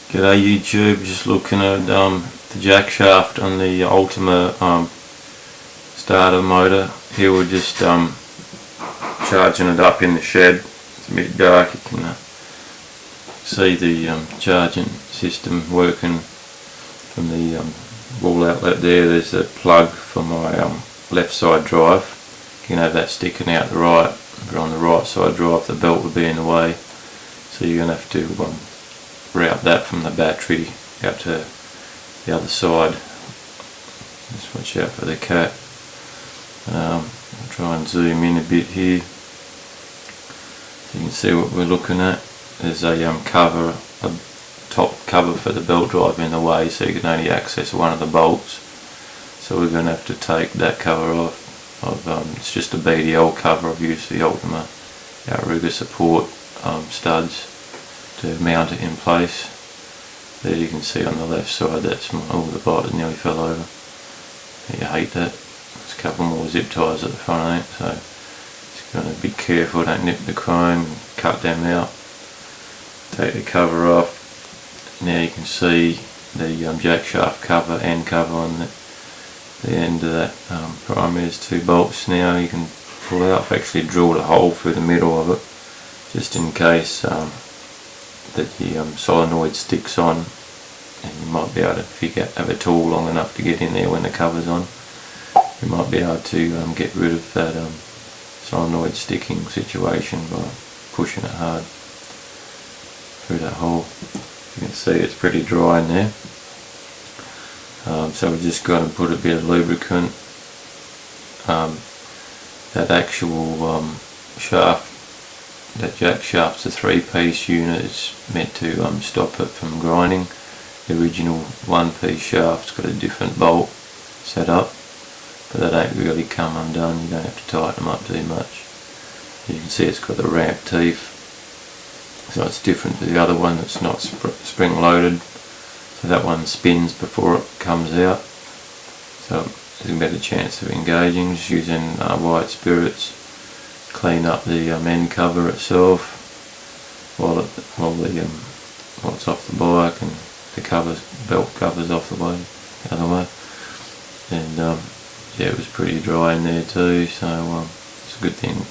G'day YouTube, just looking at the jackshaft on the Ultima starter motor. Here we're just charging it up in the shed. It's a bit dark, you can see the charging system working from the wall outlet there. There's a plug for my left side drive. You can have that sticking out the right, but on the right side drive the belt would be in the way, so you're going to have to route that from the battery out to the other side. Just watch out for the cat. I'll try and zoom in a bit here so you can see what we're looking at. There's a cover, a top cover for the belt drive in the way, so you can only access one of the bolts. So we're going to have to take that cover off. It's just a BDL cover. I've used the Ultima outrigger support studs to mount it in place. There you can see on the left side, that's the bite nearly fell over. You hate that. There's a couple more zip ties at the front of it, so just going to be careful, don't nip the chrome, cut them out. Take the cover off. Now you can see the jackshaft cover, end cover on the end of that prime. There's two bolts now you can pull out. I've actually drilled a hole through the middle of it just in case that the solenoid sticks on, and you might be able to, if you have a tool long enough to get in there when the cover's on, you might be able to get rid of that solenoid sticking situation by pushing it hard through that hole. You can see it's pretty dry in there. So we're just going to put a bit of lubricant. That actual shaft, that jack shaft's a 3-piece unit. It's meant to stop it from grinding. The original 1-piece shaft's got a different bolt set up, but they don't really come undone. You don't have to tighten them up too much. You can see it's got the ramp teeth, so it's different to the other one that's not spring loaded. So that one spins before it comes out, so there's a better chance of engaging. Just using white spirits, clean up the end cover itself while it's off the bike, and the belt covers off the other way. And yeah, it was pretty dry in there too, so it's a good thing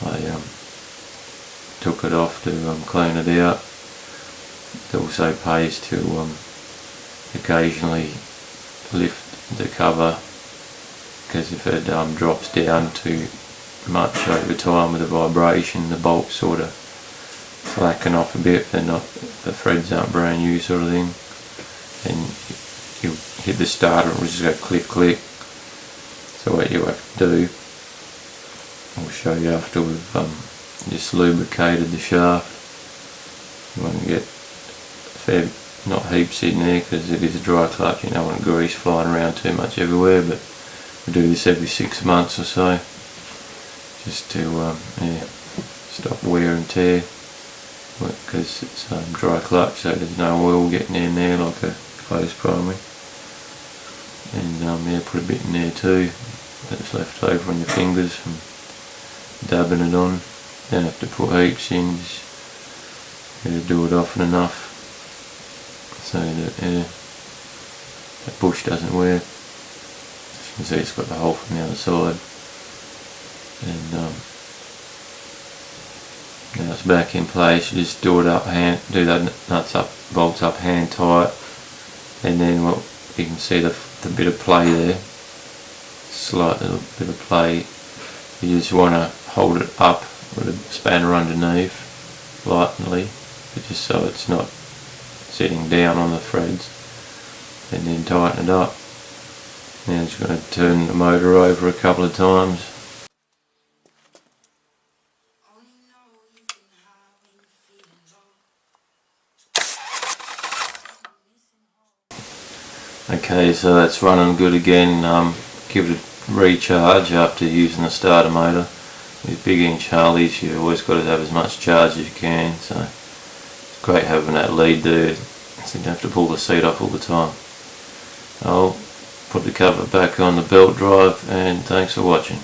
I took it off to clean it out. It also pays to occasionally lift the cover, because if it drops down too much over time with the vibration, the bolts sort of slacken off a bit. The threads aren't brand new sort of thing, and you hit the starter and it'll just go click click. So what you have to do, I'll show you after we've just lubricated the shaft. You want to get not heaps in there, because it is a dry clutch. You don't want grease flying around too much everywhere, but we do this every 6 months or so, just to stop wear and tear, because it's dry clutch, so there's no oil getting in there like a closed primary. And yeah, put a bit in there too that's left over on your fingers from dabbing it on. Don't have to put heaps in, just gotta do it often enough so that that bush doesn't wear. As you can see, it's got the hole from the other side, and now it's back in place. You just do that bolts up hand tight, and then what you can see, the bit of play there, slight little bit of play. You just want to hold it up with a spanner underneath lightly, but just so it's not sitting down on the threads, and then tighten it up. Now just going to turn the motor over a couple of times. Okay, so that's running good again. Give it a recharge after using the starter motor. With big inch Harleys, you've always got to have as much charge as you can, so it's great having that lead there, so you don't have to pull the seat off all the time. I'll put the cover back on the belt drive, and thanks for watching.